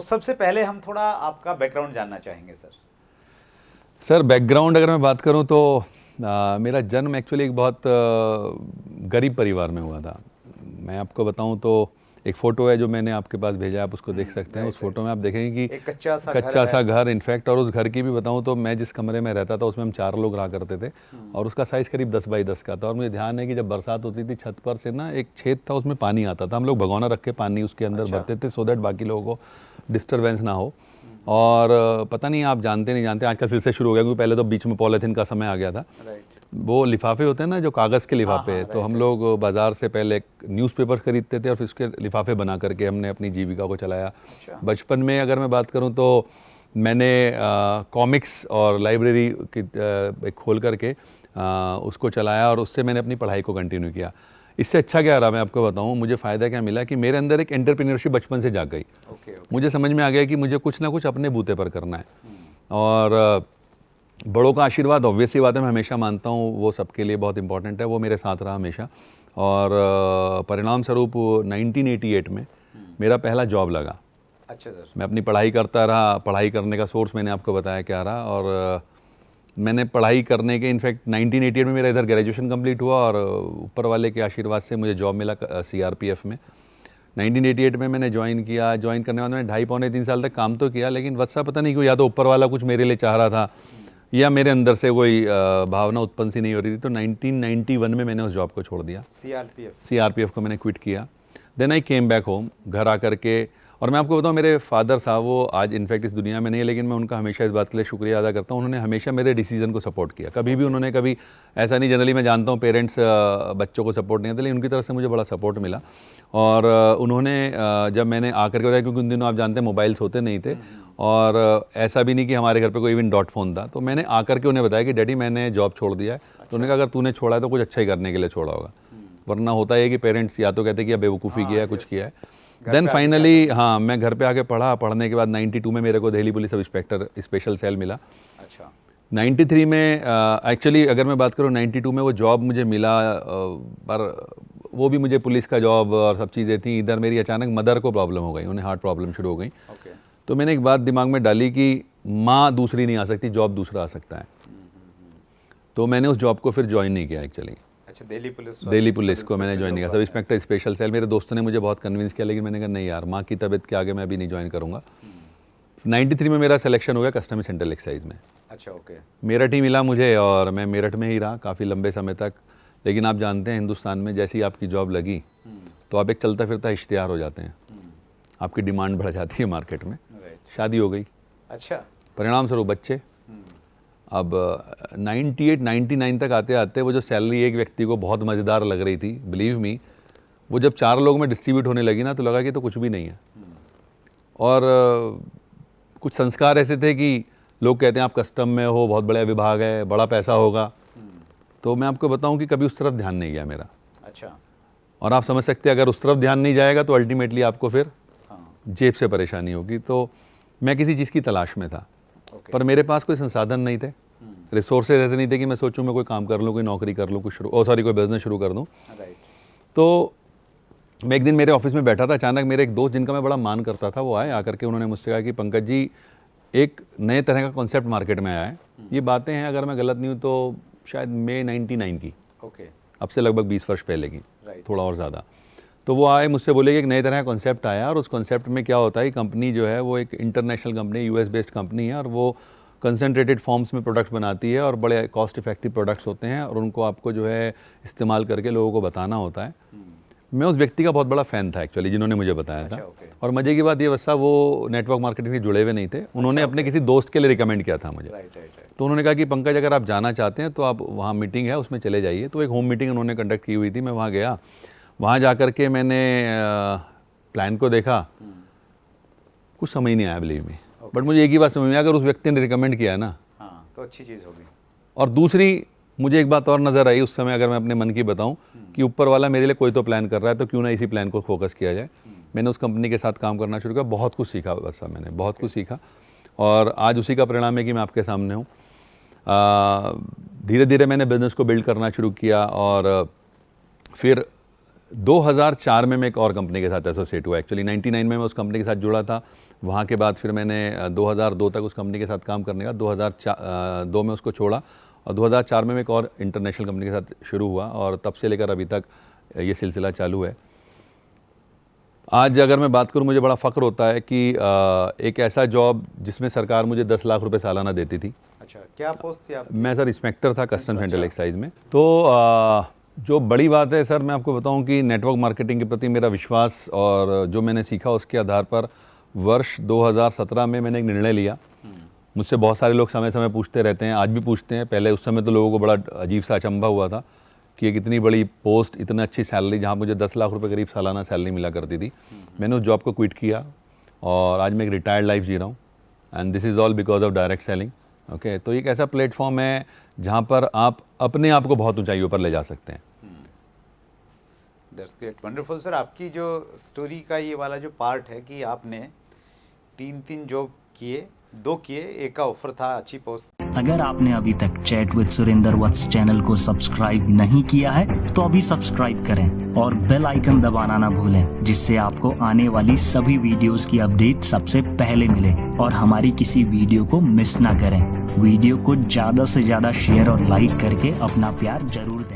तो सबसे पहले हम थोड़ा आपका बैकग्राउंड जानना चाहेंगे सर। सर बैकग्राउंड अगर मैं बात करूं तो मेरा जन्म एक्चुअली एक बहुत गरीब परिवार में हुआ था। मैं आपको बताऊं तो एक फ़ोटो है जो मैंने आपके पास भेजा है, आप उसको देख सकते हैं। उस फोटो में आप देखेंगे कि एक कच्चा सा घर इनफैक्ट, और उस घर की भी बताऊं तो मैं जिस कमरे में रहता था उसमें हम 4 लोग रहा करते थे और उसका साइज़ करीब 10 बाई 10 का था। और मुझे ध्यान है कि जब बरसात होती थी छत पर से ना एक छेद था, उसमें पानी आता था, हम लोग भगोना रख के पानी उसके अंदर भरते थे सो दैट बाकी लोगों को डिस्टर्बेंस ना हो। और पता नहीं आप जानते नहीं जानते, आजकल फिर से शुरू हो गया, क्योंकि पहले तो बीच में पॉलीथीन का समय आ गया था। वो लिफाफे होते हैं ना जो कागज़ के लिफाफे, तो हम लोग बाज़ार से पहले न्यूज़पेपर खरीदते थे और फिर उसके लिफाफे बना करके हमने अपनी जीविका को चलाया। बचपन में अगर मैं बात करूं तो मैंने कॉमिक्स और लाइब्रेरी की खोल करके उसको चलाया और उससे मैंने अपनी पढ़ाई को कंटिन्यू किया। इससे अच्छा क्या रहा मैं आपको बताऊं, मुझे फ़ायदा क्या मिला कि मेरे अंदर एक एंटरप्रेन्योरशिप बचपन से जाग गई। मुझे समझ में आ गया कि मुझे कुछ ना कुछ अपने बूते पर करना है। और बड़ों का आशीर्वाद ऑब्वियसली बात है, मैं हमेशा मानता हूँ वो सबके लिए बहुत इंपॉर्टेंट है, वो मेरे साथ रहा हमेशा। और परिणाम स्वरूप 1988 में मेरा पहला जॉब लगा। अच्छा सर। मैं अपनी पढ़ाई करता रहा, पढ़ाई करने का सोर्स मैंने आपको बताया क्या रहा। और मैंने पढ़ाई करने के इनफैक्ट 1988 में मेरा इधर ग्रेजुएशन कंप्लीट हुआ और ऊपर वाले के आशीर्वाद से मुझे जॉब मिला CRPF में। 1988 में मैंने ज्वाइन किया। ज्वाइन करने के बाद मैंने 2.5-3 साल तक काम तो किया, लेकिन वत्सा पता नहीं क्यों, या तो ऊपर वाला कुछ मेरे लिए चाह रहा था या मेरे अंदर से कोई भावना उत्पन्न सी नहीं हो रही थी। तो 1991 में मैंने उस जॉब को छोड़ दिया। CRPF को मैंने क्विट किया। Then I came back home, घर आकर के। और मैं आपको बताऊं, मेरे फादर साहब वो आज इनफैक्ट इस दुनिया में नहीं है, लेकिन मैं उनका हमेशा इस बात के लिए शुक्रिया अदा करता हूं। उन्होंने हमेशा मेरे डिसीजन को सपोर्ट किया। कभी भी उन्होंने कभी ऐसा नहीं, जनरली मैं जानता हूं पेरेंट्स बच्चों को सपोर्ट नहीं देते, लेकिन उनकी तरफ से मुझे बड़ा सपोर्ट मिला। और उन्होंने जब मैंने आकर के बताया, क्योंकि उन दिनों आप जानते हैं मोबाइल्स होते नहीं थे और ऐसा भी नहीं कि हमारे घर पे कोई इवन डॉट फ़ोन था, तो मैंने आकर के उन्हें बताया कि डैडी मैंने जॉब छोड़ दिया है। तो उन्होंने कहा अगर तूने छोड़ा है तो कुछ अच्छा ही करने के लिए छोड़ा होगा, वरना होता है कि पेरेंट्स या तो कहते कि या बेवकूफ़ी किया है, कुछ किया है। देन फाइनली हाँ, मैं घर पे आके पढ़ा। पढ़ने के बाद 92 में मेरे को Delhi police sub inspector special cell मिला। अच्छा। 93 में एक्चुअली अगर मैं बात करूँ 92 में वो जॉब मुझे मिला, पर वो भी मुझे पुलिस का जॉब और सब चीज़ें थी। इधर मेरी अचानक मदर को प्रॉब्लम हो गई, उन्हें हार्ट प्रॉब्लम शुरू हो गई। तो मैंने एक बात दिमाग में डाली कि माँ दूसरी नहीं आ सकती, जॉब दूसरा आ सकता है। तो मैंने उस जॉब को फिर ज्वाइन नहीं किया एक्चुअली। अच्छा, दिल्ली पुलिस को मैंने ज्वाइन नहीं किया, सब इंस्पेक्टर स्पेशल सेल। मेरे दोस्तों ने मुझे बहुत कन्विंस किया, लेकिन मैंने कहा नहीं यार, माँ की तबीयत के आगे मैं अभी नहीं ज्वाइन करूँगा। 93 में मेरा सिलेक्शन हो गया कस्टम सेंट्रल एक्साइज में। अच्छा, ओके। मेरठ ही मिला मुझे और मैं मेरठ में ही रहा काफ़ी लंबे समय तक। लेकिन आप जानते हैं हिंदुस्तान में जैसे ही आपकी जॉब लगी तो आप एक चलता फिरता इश्तिहार हो जाते हैं, आपकी डिमांड बढ़ जाती है मार्केट में। शादी हो गई। अच्छा। परिणाम स्वरूप बच्चे। अब 98-99 तक आते आते वो जो सैलरी एक व्यक्ति को बहुत मज़ेदार लग रही थी, बिलीव मी, वो जब 4 लोगों में डिस्ट्रीब्यूट होने लगी ना तो लगा कि तो कुछ भी नहीं है। और कुछ संस्कार ऐसे थे कि लोग कहते हैं आप कस्टम में हो, बहुत बड़ा विभाग है, बड़ा पैसा होगा। तो मैं आपको बताऊं कि कभी उस तरफ ध्यान नहीं गया मेरा। अच्छा। और आप समझ सकते हैं अगर उस तरफ ध्यान नहीं जाएगा तो अल्टीमेटली आपको फिर जेब से परेशानी होगी। तो मैं किसी चीज़ की तलाश में था, पर मेरे पास कोई संसाधन नहीं थे, रिसोर्सेज ऐसे नहीं थे कि मैं सोचूं मैं कोई काम कर लूँ, कोई नौकरी कर लूँ, कोई बिजनेस शुरू कर दूँ। तो मैं एक दिन मेरे ऑफिस में बैठा था, अचानक मेरे एक दोस्त जिनका मैं बड़ा मान करता था वो आए। आकर के उन्होंने मुझसे कहा कि पंकज जी, एक नए तरह का कॉन्सेप्ट मार्केट में आया है। ये बातें हैं अगर मैं गलत नहीं हूँ तो शायद मई 99 की, अब से लगभग 20 वर्ष पहले की, थोड़ा और ज़्यादा। तो वो आए मुझसे बोले कि एक नए तरह का कॉन्सेप्ट आया और उस कॉन्सेप्ट में क्या होता है, कंपनी जो है वो एक international company, US based company है और वो कंसनट्रेटेड फॉर्म्स में प्रोडक्ट्स बनाती है और बड़े कॉस्ट इफेक्टिव प्रोडक्ट्स होते हैं और उनको आपको जो है इस्तेमाल करके लोगों को बताना होता है। मैं उस व्यक्ति का बहुत बड़ा फ़ैन था एक्चुअली जिन्होंने मुझे बताया था। और मज़े की बात ये वैसा वो नेटवर्क मार्केटिंग से जुड़े हुए नहीं थे, उन्होंने अपने किसी दोस्त के लिए रिकमेंड किया था मुझे। तो उन्होंने कहा कि पंकज अगर आप जाना चाहते हैं तो आप वहाँ मीटिंग है उसमें चले जाइए। तो एक होम मीटिंग उन्होंने कंडक्ट की हुई थी, मैं वहाँ गया। वहाँ जा कर के मैंने प्लान को देखा, कुछ समझ नहीं आया बिलीव में, बट मुझे एक ही बात समझ में, अगर उस व्यक्ति ने रिकमेंड किया है ना तो अच्छी चीज़ होगी। और दूसरी मुझे एक बात और नज़र आई उस समय, अगर मैं अपने मन की बताऊं, कि ऊपर वाला मेरे लिए कोई तो प्लान कर रहा है तो क्यों ना इसी प्लान को फोकस किया जाए। मैंने उस कंपनी के साथ काम करना शुरू किया, बहुत कुछ सीखा, बस मैंने बहुत कुछ सीखा और आज उसी का परिणाम है कि मैं आपके सामने हूँ। धीरे धीरे मैंने बिज़नेस को बिल्ड करना शुरू किया और फिर 2004 में मैं एक और कंपनी के साथ एसोसिएट हुआ। एक्चुअली 99 में मैं उस कंपनी के साथ जुड़ा था, वहाँ के बाद फिर मैंने 2002 तक उस कंपनी के साथ काम करने का 2002 में उसको छोड़ा और 2004 में मैं एक और इंटरनेशनल कंपनी के साथ शुरू हुआ और तब से लेकर अभी तक ये सिलसिला चालू है। आज अगर मैं बात करूं, मुझे बड़ा फ़ख्र होता है कि एक ऐसा जॉब जिसमें सरकार मुझे 10 लाख रुपए सालाना देती थी। अच्छा, क्या पोस्ट थी आप? मैं सर इंस्पेक्टर था कस्टम सेंट्रल एक्साइज में। तो जो बड़ी बात है सर, मैं आपको बताऊं कि नेटवर्क मार्केटिंग के प्रति मेरा विश्वास और जो मैंने सीखा उसके आधार पर वर्ष 2017 में मैंने एक निर्णय लिया। मुझसे बहुत सारे लोग समय समय पूछते रहते हैं, आज भी पूछते हैं। पहले उस समय तो लोगों को बड़ा अजीब सा अचंभा हुआ था कि एक इतनी बड़ी पोस्ट, इतनी अच्छी सैलरी, जहाँ मुझे 10 लाख रुपए करीब सालाना सैलरी मिला करती थी। मैंने उस जॉब को क्विट किया और आज मैं एक रिटायर्ड लाइफ जी रहा हूँ and this is all because of direct selling. Okay, तो एक ऐसा प्लेटफॉर्म है जहाँ पर आप अपने आप को बहुत ऊंचाइयों पर ले जा सकते हैं। That's great, wonderful sir. आपकी जो स्टोरी का ये वाला जो पार्ट है कि आपने 3 जॉब किए, 2 किए, एक का ऑफर था अच्छी पोस्ट। अगर आपने अभी तक chat with Surendra Vats channel को सब्सक्राइब नहीं किया है तो अभी सब्सक्राइब करें और बेल आइकन दबाना ना भूलें, जिससे आपको आने वाली सभी वीडियोस की अपडेट सबसे पहले मिले और हमारी किसी वीडियो को मिस ना करें। वीडियो को ज्यादा से ज्यादा शेयर और लाइक करके अपना प्यार जरूर दें।